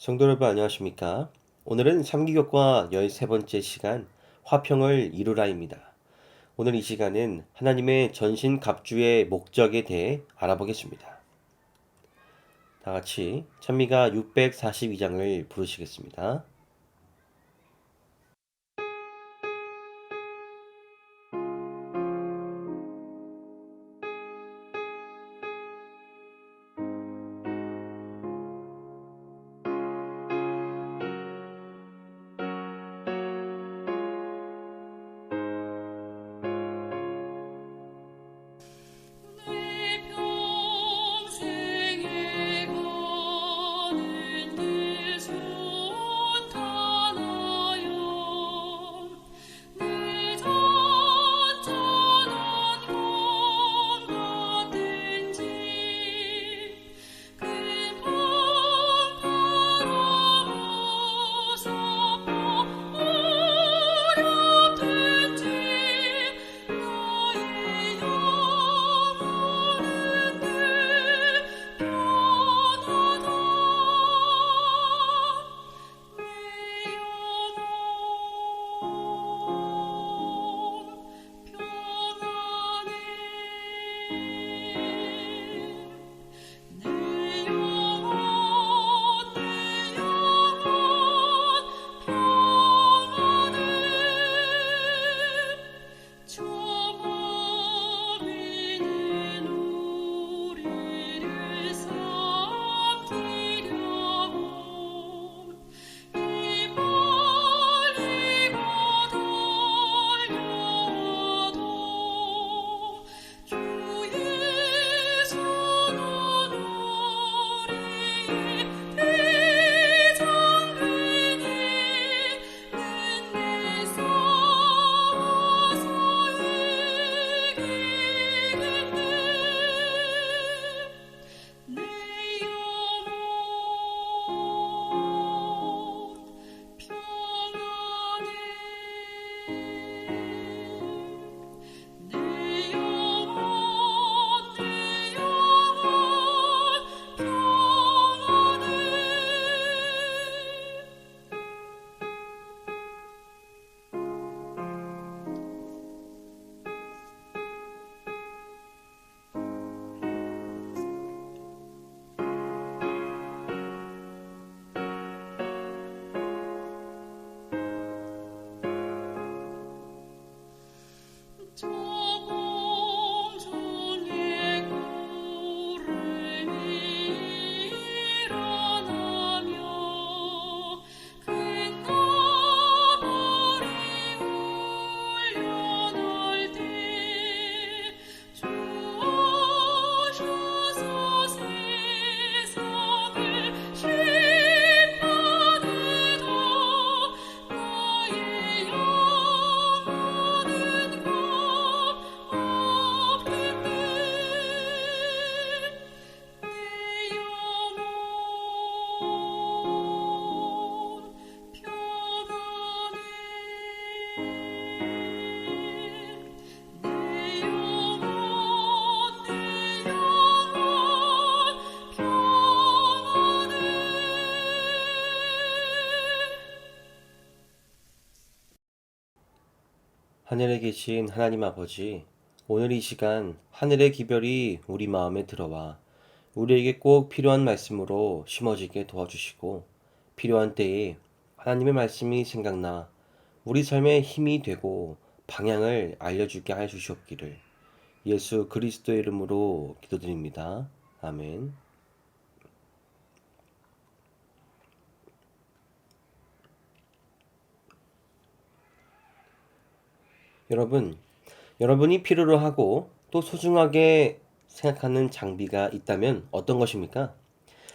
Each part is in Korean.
성도 여러분 안녕하십니까? 오늘은 3기격과 13번째 시간 화평을 이루라입니다. 오늘 이 시간은 하나님의 전신 갑주의 목적에 대해 알아보겠습니다. 다 같이 찬미가 642장을 부르시겠습니다. 내 평생에 가는 길 순탄하여 내 잔잔한 것 같은지 금방 바라보소서 어렵든지 나의 영혼은 늘 편하다 내 영혼 평안해 내 영혼 평안해 저 머리는 우리를 삼키려고 이 멀리고 달려도 주 예수는 우리의 대장되니 은혜 삼아서 이기겠네 내 영혼 평안해 내 영혼 평안해 저 공중에 구름이 일어나며 큰 나팔이 울려날 때 주 오셔서 세상을 심판해도 나의 영혼은 없겠네 내 영혼 평안해 내 영혼 평안해 하늘에 계신 하나님 아버지, 오늘 이 시간 하늘의 기별이 우리 마음에 들어와 우리에게 꼭 필요한 말씀으로 심어지게 도와주시고 필요한 때에 하나님의 말씀이 생각나 우리 삶에 힘이 되고 방향을 알려주게 해 주시옵기를 예수 그리스도의 이름으로 기도드립니다. 아멘. 여러분이 필요로 하고 또 소중하게 생각하는 장비가 있다면 어떤 것입니까?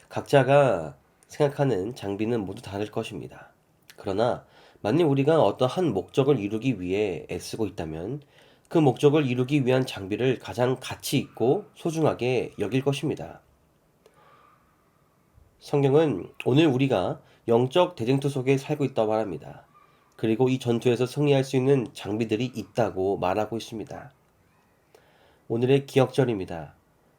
각자가 생각하는 장비는 모두 다를 것입니다. 그러나 만일 우리가 어떠한 목적을 이루기 위해 애쓰고 있다면 그 목적을 이루기 위한 장비를 가장 가치 있고 소중하게 여길 것입니다. 성경은 오늘 우리가 영적 대쟁투 속에 살고 있다고 말합니다. 그리고 이 전투에서 승리할 수 있는 장비들이 있다고 말하고 있습니다. 오늘의 기억절입니다.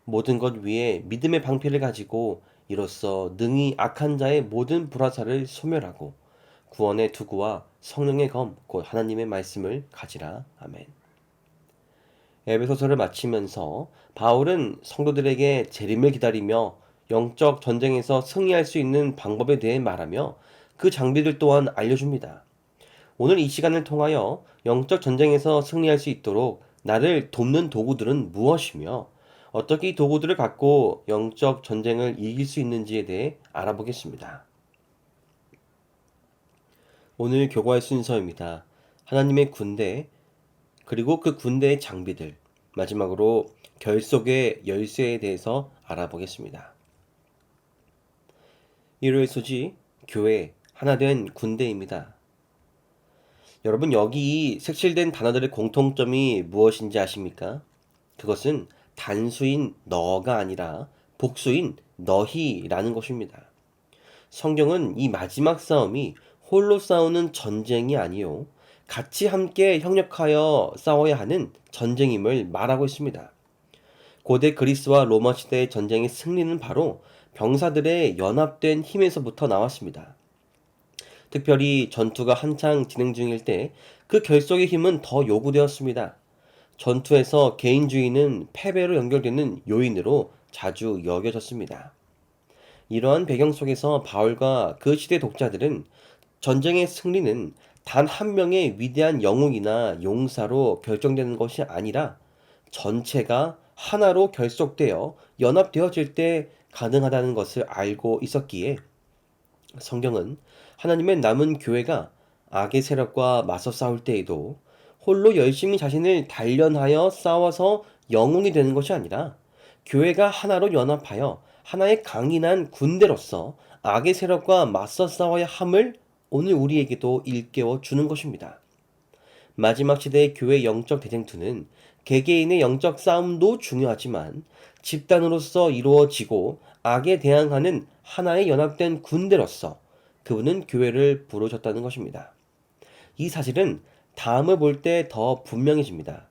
모든 것 위에 믿음의 방패를 가지고 이로써 능히 악한 자의 모든 불화살을 소멸하고 구원의 투구와 성령의 검, 곧 하나님의 말씀을 가지라. 아멘. 에베소서를 마치면서 바울은 성도들에게 재림을 기다리며 영적 전쟁에서 승리할 수 있는 방법에 대해 말하며 그 장비들 또한 알려줍니다. 오늘 이 시간을 통하여 영적 전쟁에서 승리할 수 있도록 나를 돕는 도구들은 무엇이며 어떻게 이 도구들을 갖고 영적 전쟁을 이길 수 있는지에 대해 알아보겠습니다. 오늘 교과의 순서입니다. 하나님의 군대, 그리고 그 군대의 장비들, 마지막으로 결속의 열쇠에 대해서 알아보겠습니다. 일요일 소지, 교회, 하나된 군대입니다. 여러분, 여기 색칠된 단어들의 공통점이 무엇인지 아십니까? 그것은 단수인 너가 아니라 복수인 너희라는 것입니다. 성경은 이 마지막 싸움이 홀로 싸우는 전쟁이 아니요, 같이 함께 협력하여 싸워야 하는 전쟁임을 말하고 있습니다. 고대 그리스와 로마 시대의 전쟁의 승리는 바로 병사들의 연합된 힘에서부터 나왔습니다. 특별히 전투가 한창 진행 중일 때 그 결속의 힘은 더 요구되었습니다. 전투에서 개인주의는 패배로 연결되는 요인으로 자주 여겨졌습니다. 이러한 배경 속에서 바울과 그 시대 독자들은 전쟁의 승리는 단 한 명의 위대한 영웅이나 용사로 결정되는 것이 아니라 전체가 하나로 결속되어 연합되어질 때 가능하다는 것을 알고 있었기에 성경은 하나님의 남은 교회가 악의 세력과 맞서 싸울 때에도 홀로 열심히 자신을 단련하여 싸워서 영웅이 되는 것이 아니라 교회가 하나로 연합하여 하나의 강인한 군대로서 악의 세력과 맞서 싸워야 함을 오늘 우리에게도 일깨워 주는 것입니다. 마지막 시대의 교회 영적 대쟁투는 개개인의 영적 싸움도 중요하지만 집단으로서 이루어지고 악에 대항하는 하나의 연합된 군대로서 그분은 교회를 부르셨다는 것입니다. 이 사실은 다음을 볼 때 더 분명해집니다.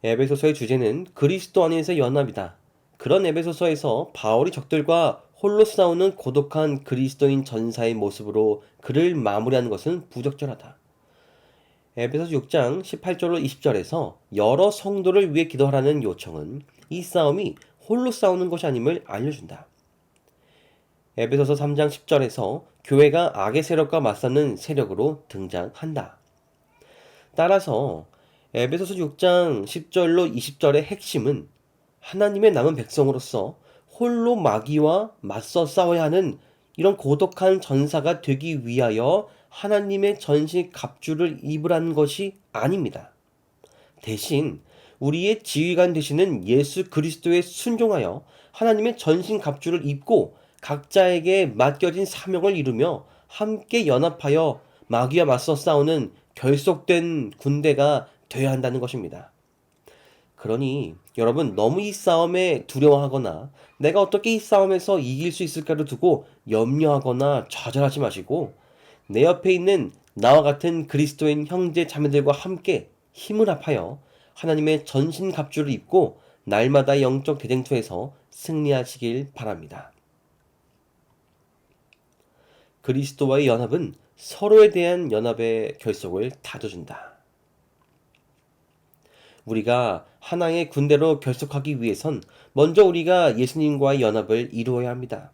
에베소서의 주제는 그리스도 안에서의 연합이다. 그런 에베소서에서 바울이 적들과 홀로 싸우는 고독한 그리스도인 전사의 모습으로 글을 마무리하는 것은 부적절하다. 에베소서 6장 18절로 20절에서 여러 성도를 위해 기도하라는 요청은 이 싸움이 홀로 싸우는 것이 아님을 알려준다. 에베소서 3장 10절에서 교회가 악의 세력과 맞서는 세력으로 등장한다. 따라서 에베소서 6장 10절로 20절의 핵심은 하나님의 남은 백성으로서 홀로 마귀와 맞서 싸워야 하는 이런 고독한 전사가 되기 위하여 하나님의 전신 갑주를 입으라는 것이 아닙니다. 대신 우리의 지휘관 되시는 예수 그리스도에 순종하여 하나님의 전신 갑주를 입고 각자에게 맡겨진 사명을 이루며 함께 연합하여 마귀와 맞서 싸우는 결속된 군대가 되어야 한다는 것입니다. 그러니 여러분, 너무 이 싸움에 두려워하거나 내가 어떻게 이 싸움에서 이길 수 있을까를 두고 염려하거나 좌절하지 마시고 내 옆에 있는 나와 같은 그리스도인 형제 자매들과 함께 힘을 합하여 하나님의 전신 갑주를 입고 날마다 영적 대쟁투에서 승리하시길 바랍니다. 그리스도와의 연합은 서로에 대한 연합의 결속을 다져준다. 우리가 하나의 군대로 결속하기 위해선 먼저 우리가 예수님과의 연합을 이루어야 합니다.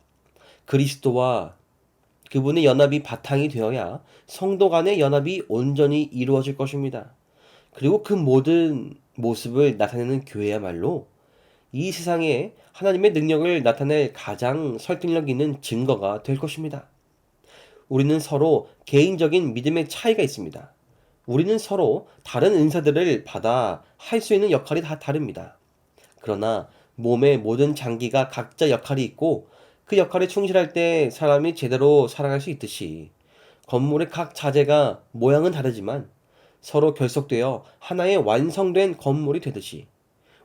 그리스도와 그분의 연합이 바탕이 되어야 성도 간의 연합이 온전히 이루어질 것입니다. 그리고 그 모든 모습을 나타내는 교회야말로 이 세상에 하나님의 능력을 나타낼 가장 설득력 있는 증거가 될 것입니다. 우리는 서로 개인적인 믿음의 차이가 있습니다. 우리는 서로 다른 은사들을 받아 할 수 있는 역할이 다 다릅니다. 그러나 몸의 모든 장기가 각자 역할이 있고 그 역할에 충실할 때 사람이 제대로 살아갈 수 있듯이 건물의 각 자재가 모양은 다르지만 서로 결속되어 하나의 완성된 건물이 되듯이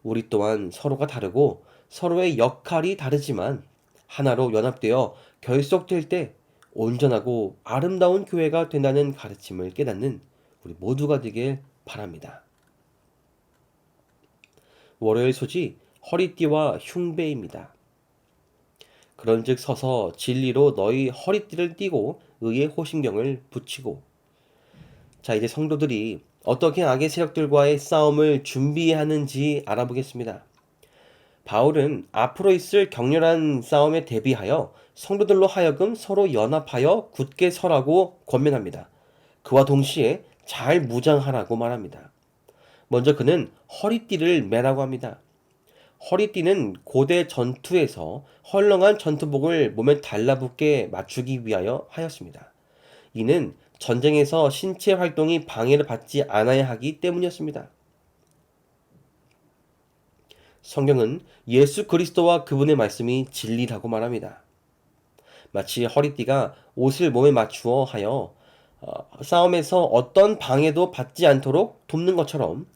우리 또한 서로가 다르고 서로의 역할이 다르지만 하나로 연합되어 결속될 때 온전하고 아름다운 교회가 된다는 가르침을 깨닫는 우리 모두가 되길 바랍니다. 월요일 소지 허리띠와 흉배입니다. 그런즉 서서 진리로 너희 허리띠를 띠고 의의 호심경을 붙이고. 자, 이제 성도들이 어떻게 악의 세력들과의 싸움을 준비하는지 알아보겠습니다. 바울은 앞으로 있을 격렬한 싸움에 대비하여 성도들로 하여금 서로 연합하여 굳게 서라고 권면합니다. 그와 동시에 잘 무장하라고 말합니다. 먼저 그는 허리띠를 매라고 합니다. 허리띠는 고대 전투에서 헐렁한 전투복을 몸에 달라붙게 맞추기 위하여 하였습니다. 이는 전쟁에서 신체 활동이 방해를 받지 않아야 하기 때문이었습니다. 성경은 예수 그리스도와 그분의 말씀이 진리라고 말합니다. 마치 허리띠가 옷을 몸에 맞추어 하여 싸움에서 어떤 방해도 받지 않도록 돕는 것처럼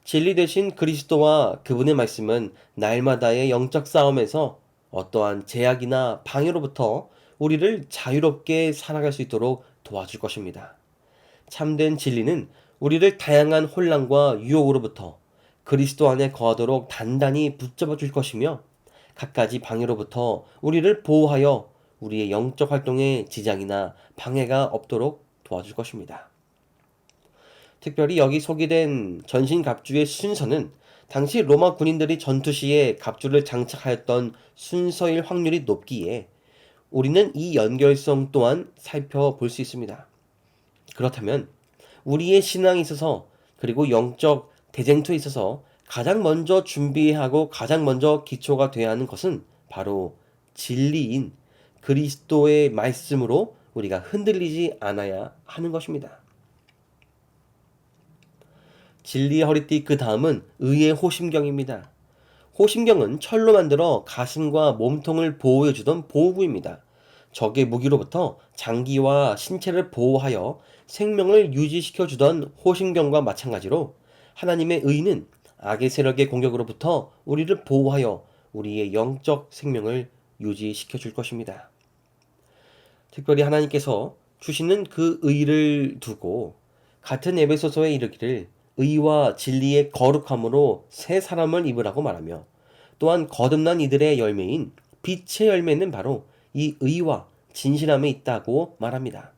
진리 되신 그리스도와 그분의 말씀은 날마다의 영적 싸움에서 어떠한 제약이나 방해로부터 우리를 자유롭게 살아갈 수 있도록 도와줄 것입니다. 참된 진리는 우리를 다양한 혼란과 유혹으로부터 그리스도 안에 거하도록 단단히 붙잡아 줄 것이며 갖가지 방해로부터 우리를 보호하여 우리의 영적 활동에 지장이나 방해가 없도록 도와줄 것입니다. 특별히 여기 소개된 전신갑주의 순서는 당시 로마 군인들이 전투 시에 갑주를 장착하였던 순서일 확률이 높기에 우리는 이 연결성 또한 살펴볼 수 있습니다. 그렇다면 우리의 신앙에 있어서 그리고 영적 대쟁투에 있어서 가장 먼저 준비해야 하고 가장 먼저 기초가 되어야 하는 것은 바로 진리인 그리스도의 말씀으로 우리가 흔들리지 않아야 하는 것입니다. 진리의 허리띠 그 다음은 의의 호심경입니다. 호심경은 철로 만들어 가슴과 몸통을 보호해주던 보호구입니다. 적의 무기로부터 장기와 신체를 보호하여 생명을 유지시켜주던 호심경과 마찬가지로 하나님의 의는 악의 세력의 공격으로부터 우리를 보호하여 우리의 영적 생명을 유지시켜 줄 것입니다. 특별히 하나님께서 주시는 그 의를 두고 같은 에베소서에 이르기를 의와 진리의 거룩함으로 새 사람을 입으라고 말하며 또한 거듭난 이들의 열매인 빛의 열매는 바로 이 의와 진실함에 있다고 말합니다.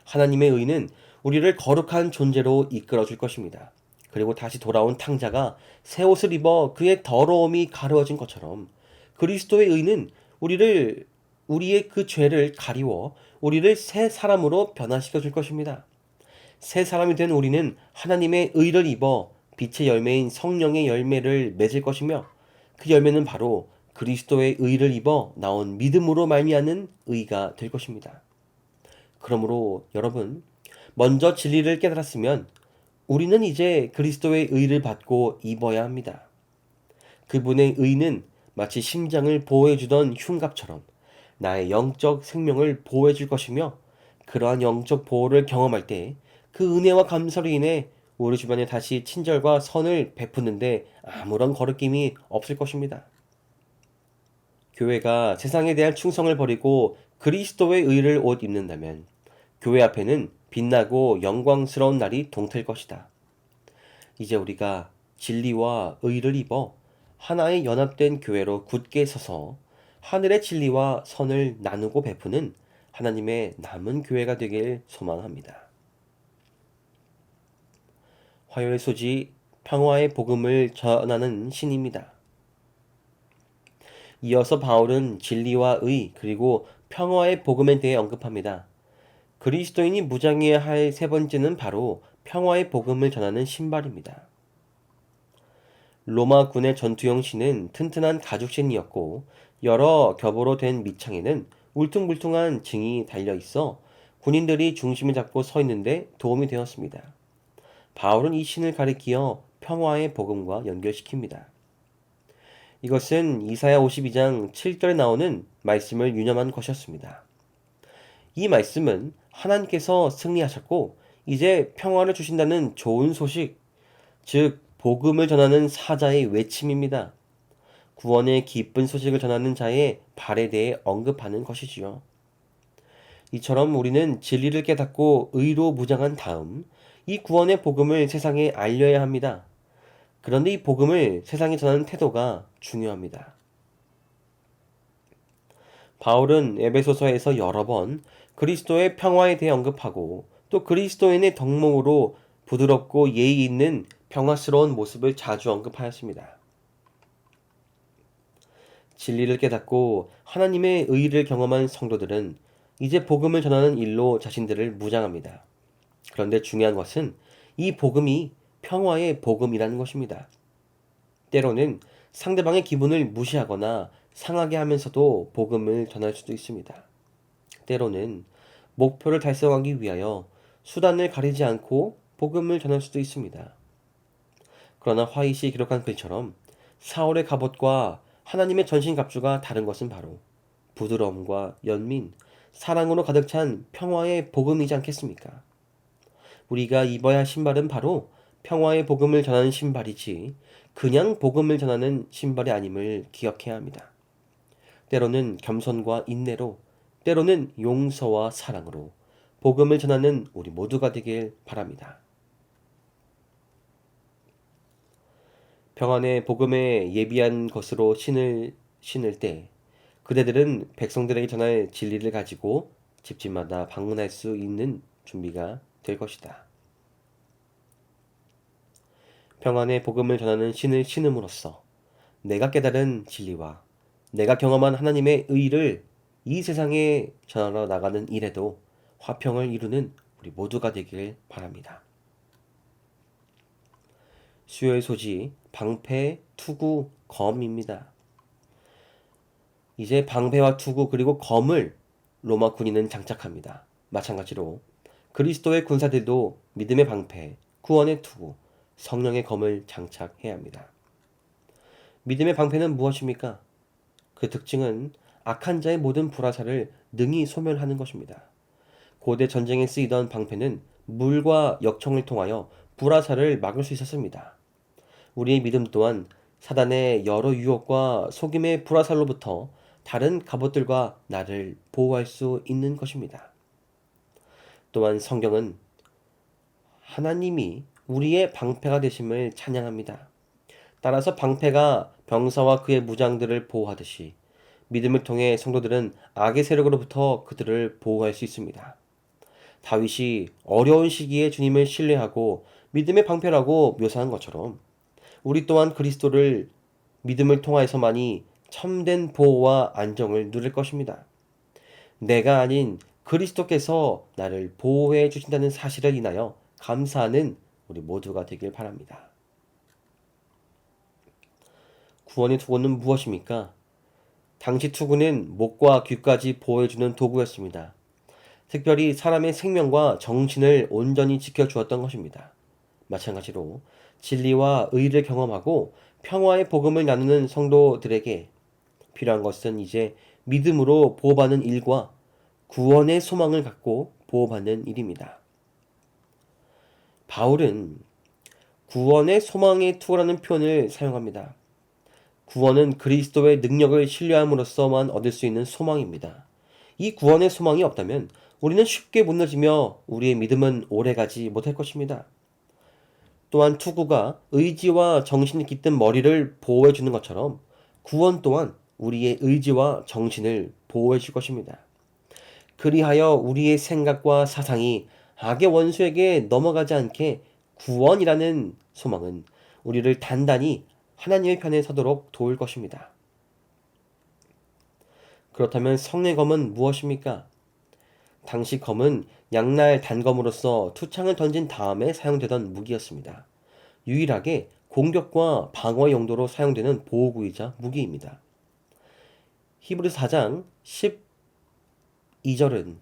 하나님의 의는 우리를 거룩한 존재로 이끌어 줄 것입니다. 그리고 다시 돌아온 탕자가 새 옷을 입어 그의 더러움이 가려워진 것처럼 그리스도의 의는 우리의 그 죄를 가리워 우리를 새 사람으로 변화시켜 줄 것입니다. 새 사람이 된 우리는 하나님의 의를 입어 빛의 열매인 성령의 열매를 맺을 것이며 그 열매는 바로 그리스도의 의를 입어 나온 믿음으로 말미암는 의가 될 것입니다. 그러므로 여러분, 먼저 진리를 깨달았으면 우리는 이제 그리스도의 의를 받고 입어야 합니다. 그분의 의는 마치 심장을 보호해주던 흉갑처럼 나의 영적 생명을 보호해줄 것이며 그러한 영적 보호를 경험할 때 그 은혜와 감사로 인해 우리 주변에 다시 친절과 선을 베푸는데 아무런 거리낌이 없을 것입니다. 교회가 세상에 대한 충성을 버리고 그리스도의 의를 옷 입는다면 교회 앞에는 빛나고 영광스러운 날이 동틀 것이다. 이제 우리가 진리와 의를 입어 하나의 연합된 교회로 굳게 서서 하늘의 진리와 선을 나누고 베푸는 하나님의 남은 교회가 되길 소망합니다. 화요일 소지 평화의 복음을 전하는 신입니다. 이어서 바울은 진리와 의 그리고 평화의 복음에 대해 언급합니다. 그리스도인이 무장해야 할 세 번째는 바로 평화의 복음을 전하는 신발입니다. 로마 군의 전투용 신은 튼튼한 가죽신이었고 여러 겹으로 된 밑창에는 울퉁불퉁한 징이 달려 있어 군인들이 중심을 잡고 서 있는데 도움이 되었습니다. 바울은 이 신을 가리키어 평화의 복음과 연결시킵니다. 이것은 이사야 52장 7절에 나오는 말씀을 유념한 것이었습니다. 이 말씀은 하나님께서 승리하셨고 이제 평화를 주신다는 좋은 소식, 즉 복음을 전하는 사자의 외침입니다. 구원의 기쁜 소식을 전하는 자의 발에 대해 언급하는 것이지요. 이처럼 우리는 진리를 깨닫고 의로 무장한 다음 이 구원의 복음을 세상에 알려야 합니다. 그런데 이 복음을 세상에 전하는 태도가 중요합니다. 바울은 에베소서에서 여러 번 그리스도의 평화에 대해 언급하고 또 그리스도인의 덕목으로 부드럽고 예의 있는 평화스러운 모습을 자주 언급하였습니다. 진리를 깨닫고 하나님의 의를 경험한 성도들은 이제 복음을 전하는 일로 자신들을 무장합니다. 그런데 중요한 것은 이 복음이 평화의 복음이라는 것입니다. 때로는 상대방의 기분을 무시하거나 상하게 하면서도 복음을 전할 수도 있습니다. 때로는 목표를 달성하기 위하여 수단을 가리지 않고 복음을 전할 수도 있습니다. 그러나 화이시 기록한 글처럼 사울의 갑옷과 하나님의 전신갑주가 다른 것은 바로 부드러움과 연민, 사랑으로 가득 찬 평화의 복음이지 않겠습니까? 우리가 입어야 할 신발은 바로 평화의 복음을 전하는 신발이지 그냥 복음을 전하는 신발이 아님을 기억해야 합니다. 때로는 겸손과 인내로, 때로는 용서와 사랑으로 복음을 전하는 우리 모두가 되길 바랍니다. 평안의 복음에 예비한 것으로 신을 신을 때 그대들은 백성들에게 전할 진리를 가지고 집집마다 방문할 수 있는 준비가 될 것이다. 평안의 복음을 전하는 신을 신음으로써 내가 깨달은 진리와 내가 경험한 하나님의 의를 이 세상에 전하러 나가는 일에도 화평을 이루는 우리 모두가 되길 바랍니다. 수요의 소지 방패, 투구, 검입니다. 이제 방패와 투구 그리고 검을 로마 군인은 장착합니다. 마찬가지로 그리스도의 군사들도 믿음의 방패, 구원의 투구, 성령의 검을 장착해야 합니다. 믿음의 방패는 무엇입니까? 그 특징은 악한 자의 모든 불화살을 능히 소멸하는 것입니다. 고대 전쟁에 쓰이던 방패는 물과 역청을 통하여 불화살을 막을 수 있었습니다. 우리의 믿음 또한 사단의 여러 유혹과 속임의 불화살로부터 다른 갑옷들과 나를 보호할 수 있는 것입니다. 또한 성경은 하나님이 우리의 방패가 되심을 찬양합니다. 따라서 방패가 병사와 그의 무장들을 보호하듯이 믿음을 통해 성도들은 악의 세력으로부터 그들을 보호할 수 있습니다. 다윗이 어려운 시기에 주님을 신뢰하고 믿음의 방패라고 묘사한 것처럼 우리 또한 그리스도를 믿음을 통하여서만이 참된 보호와 안정을 누릴 것입니다. 내가 아닌 그리스도께서 나를 보호해 주신다는 사실을 인하여 감사하는 우리 모두가 되길 바랍니다. 구원의 투구는 무엇입니까? 당시 투구는 목과 귀까지 보호해주는 도구였습니다. 특별히 사람의 생명과 정신을 온전히 지켜주었던 것입니다. 마찬가지로 진리와 의를 경험하고 평화의 복음을 나누는 성도들에게 필요한 것은 이제 믿음으로 보호받는 일과 구원의 소망을 갖고 보호받는 일입니다. 바울은 구원의 소망의 투구라는 표현을 사용합니다. 구원은 그리스도의 능력을 신뢰함으로써만 얻을 수 있는 소망입니다. 이 구원의 소망이 없다면 우리는 쉽게 무너지며 우리의 믿음은 오래가지 못할 것입니다. 또한 투구가 의지와 정신이 깃든 머리를 보호해 주는 것처럼 구원 또한 우리의 의지와 정신을 보호해 줄 것입니다. 그리하여 우리의 생각과 사상이 악의 원수에게 넘어가지 않게 구원이라는 소망은 우리를 단단히 하나님의 편에 서도록 도울 것입니다. 그렇다면 성의 검은 무엇입니까? 당시 검은 양날 단검으로서 투창을 던진 다음에 사용되던 무기였습니다. 유일하게 공격과 방어 용도로 사용되는 보호구이자 무기입니다. 히브리서 4장 12절은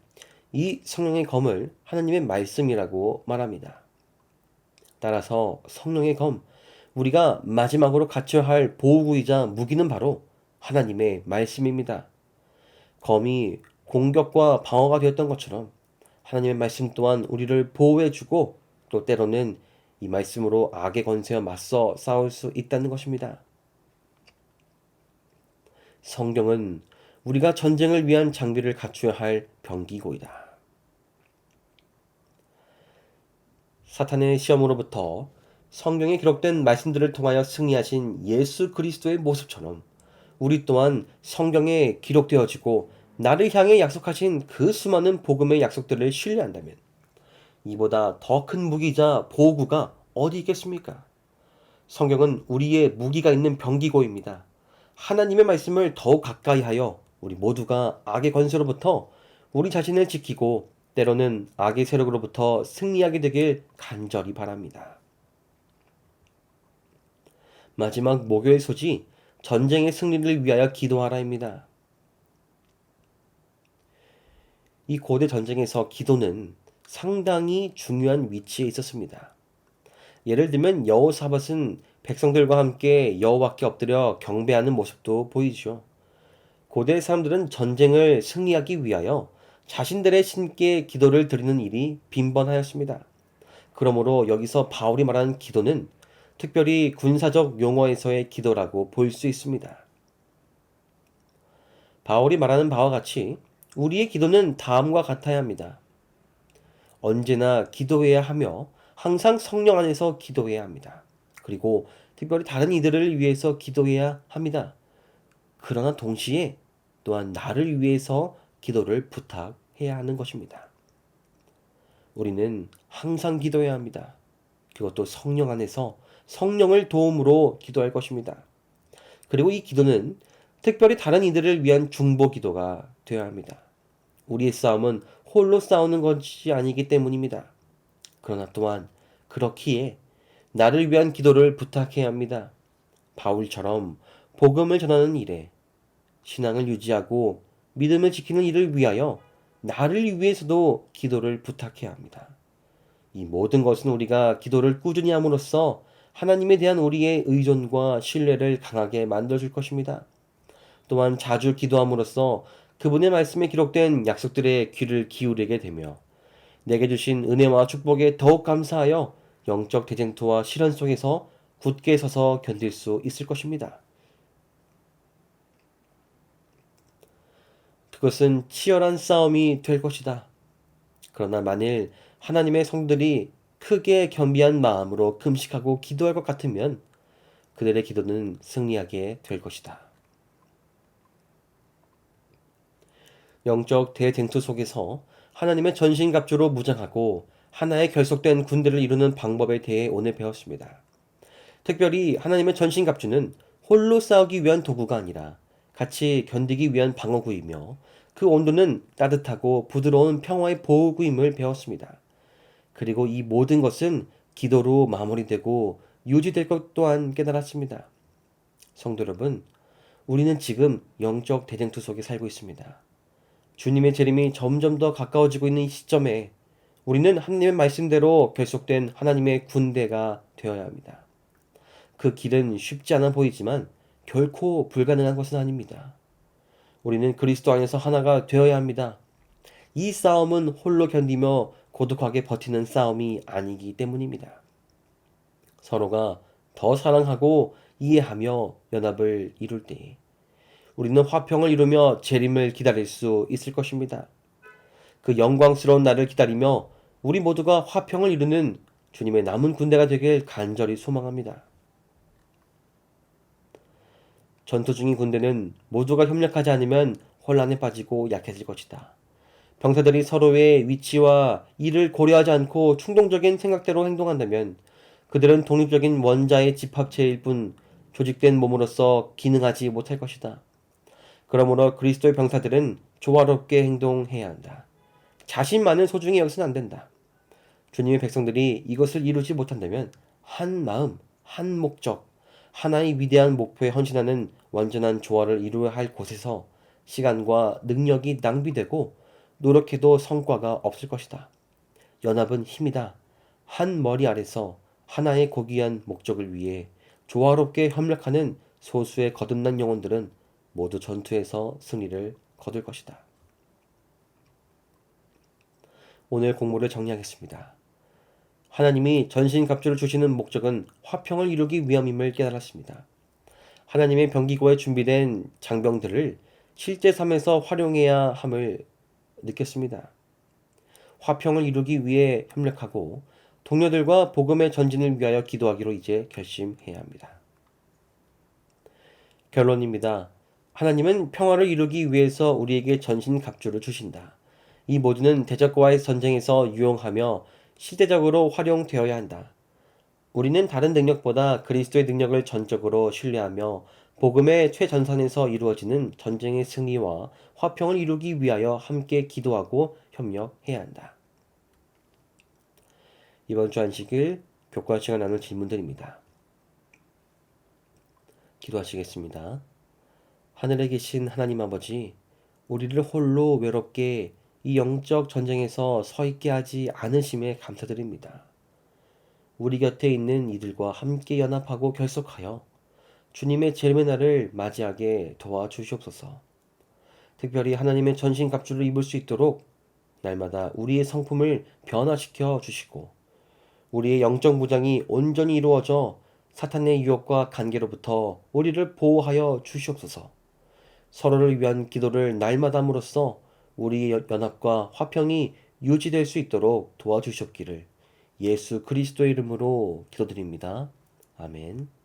이 성령의 검을 하나님의 말씀이라고 말합니다. 따라서 성령의 검, 우리가 마지막으로 갖춰야 할 보호구이자 무기는 바로 하나님의 말씀입니다. 검이 공격과 방어가 되었던 것처럼 하나님의 말씀 또한 우리를 보호해주고 또 때로는 이 말씀으로 악의 권세와 맞서 싸울 수 있다는 것입니다. 성경은 우리가 전쟁을 위한 장비를 갖춰야 할 병기고이다. 사탄의 시험으로부터 성경에 기록된 말씀들을 통하여 승리하신 예수 그리스도의 모습처럼 우리 또한 성경에 기록되어지고 나를 향해 약속하신 그 수많은 복음의 약속들을 신뢰한다면 이보다 더 큰 무기자 보호구가 어디 있겠습니까? 성경은 우리의 무기가 있는 병기고입니다. 하나님의 말씀을 더욱 가까이 하여 우리 모두가 악의 권세로부터 우리 자신을 지키고 때로는 악의 세력으로부터 승리하게 되길 간절히 바랍니다. 마지막 목요일 소지 전쟁의 승리를 위하여 기도하라입니다. 이 고대 전쟁에서 기도는 상당히 중요한 위치에 있었습니다. 예를 들면 여호사밧은 백성들과 함께 여호와께 엎드려 경배하는 모습도 보이죠. 고대 사람들은 전쟁을 승리하기 위하여 자신들의 신께 기도를 드리는 일이 빈번하였습니다. 그러므로 여기서 바울이 말하는 기도는 특별히 군사적 용어에서의 기도라고 볼 수 있습니다. 바울이 말하는 바와 같이 우리의 기도는 다음과 같아야 합니다. 언제나 기도해야 하며 항상 성령 안에서 기도해야 합니다. 그리고 특별히 다른 이들을 위해서 기도해야 합니다. 그러나 동시에 또한 나를 위해서 기도를 부탁해야 하는 것입니다. 우리는 항상 기도해야 합니다. 그것도 성령 안에서 성령을 도움으로 기도할 것입니다. 그리고 이 기도는 특별히 다른 이들을 위한 중보 기도가 되어야 합니다. 우리의 싸움은 홀로 싸우는 것이 아니기 때문입니다. 그러나 또한 그렇기에 나를 위한 기도를 부탁해야 합니다. 바울처럼 복음을 전하는 일에 신앙을 유지하고 믿음을 지키는 일을 위하여 나를 위해서도 기도를 부탁해야 합니다. 이 모든 것은 우리가 기도를 꾸준히 함으로써 하나님에 대한 우리의 의존과 신뢰를 강하게 만들어줄 것입니다. 또한 자주 기도함으로써 그분의 말씀에 기록된 약속들의 귀를 기울이게 되며 내게 주신 은혜와 축복에 더욱 감사하여 영적 대쟁투와 시련 속에서 굳게 서서 견딜 수 있을 것입니다. 그것은 치열한 싸움이 될 것이다. 그러나 만일 하나님의 성들이 크게 겸비한 마음으로 금식하고 기도할 것 같으면 그들의 기도는 승리하게 될 것이다. 영적 대쟁투 속에서 하나님의 전신갑주로 무장하고 하나의 결속된 군대를 이루는 방법에 대해 오늘 배웠습니다. 특별히 하나님의 전신갑주는 홀로 싸우기 위한 도구가 아니라 같이 견디기 위한 방어구이며 그 온도는 따뜻하고 부드러운 평화의 보호구임을 배웠습니다. 그리고 이 모든 것은 기도로 마무리되고 유지될 것 또한 깨달았습니다. 성도 여러분, 우리는 지금 영적 대쟁투 속에 살고 있습니다. 주님의 재림이 점점 더 가까워지고 있는 이 시점에 우리는 하나님의 말씀대로 결속된 하나님의 군대가 되어야 합니다. 그 길은 쉽지 않아 보이지만 결코 불가능한 것은 아닙니다. 우리는 그리스도 안에서 하나가 되어야 합니다. 이 싸움은 홀로 견디며 고독하게 버티는 싸움이 아니기 때문입니다. 서로가 더 사랑하고 이해하며 연합을 이룰 때 우리는 화평을 이루며 재림을 기다릴 수 있을 것입니다. 그 영광스러운 날을 기다리며 우리 모두가 화평을 이루는 주님의 남은 군대가 되길 간절히 소망합니다. 전투 중인 군대는 모두가 협력하지 않으면 혼란에 빠지고 약해질 것이다. 병사들이 서로의 위치와 일을 고려하지 않고 충동적인 생각대로 행동한다면 그들은 독립적인 원자의 집합체일 뿐 조직된 몸으로서 기능하지 못할 것이다. 그러므로 그리스도의 병사들은 조화롭게 행동해야 한다. 자신만을 소중히 여기서는 안 된다. 주님의 백성들이 이것을 이루지 못한다면 한 마음, 한 목적, 하나의 위대한 목표에 헌신하는 완전한 조화를 이루어야 할 곳에서 시간과 능력이 낭비되고 노력해도 성과가 없을 것이다. 연합은 힘이다. 한 머리 아래서 하나의 고귀한 목적을 위해 조화롭게 협력하는 소수의 거듭난 영혼들은 모두 전투에서 승리를 거둘 것이다. 오늘 공부를 정리하겠습니다. 하나님이 전신갑주를 주시는 목적은 화평을 이루기 위함임을 깨달았습니다. 하나님의 병기고에 준비된 장병들을 실제 삶에서 활용해야 함을 느꼈습니다. 화평을 이루기 위해 협력하고 동료들과 복음의 전진을 위하여 기도하기로 이제 결심해야 합니다. 결론입니다. 하나님은 평화를 이루기 위해서 우리에게 전신갑주를 주신다. 이 모두는 대적과의 전쟁에서 유용하며 실제적으로 활용되어야 한다. 우리는 다른 능력보다 그리스도의 능력을 전적으로 신뢰하며 복음의 최전선에서 이루어지는 전쟁의 승리와 화평을 이루기 위하여 함께 기도하고 협력해야 한다. 이번 주 안식일 교과 시간 나눌 질문들입니다. 기도하시겠습니다. 하늘에 계신 하나님 아버지, 우리를 홀로 외롭게 이 영적 전쟁에서 서 있게 하지 않으심에 감사드립니다. 우리 곁에 있는 이들과 함께 연합하고 결속하여 주님의 재림의 날을 맞이하게 도와주시옵소서. 특별히 하나님의 전신갑주를 입을 수 있도록 날마다 우리의 성품을 변화시켜 주시고 우리의 영적 무장이 온전히 이루어져 사탄의 유혹과 관계로부터 우리를 보호하여 주시옵소서. 서로를 위한 기도를 날마다 함으로써 우리의 연합과 화평이 유지될 수 있도록 도와주시옵기를 예수 그리스도의 이름으로 기도드립니다. 아멘.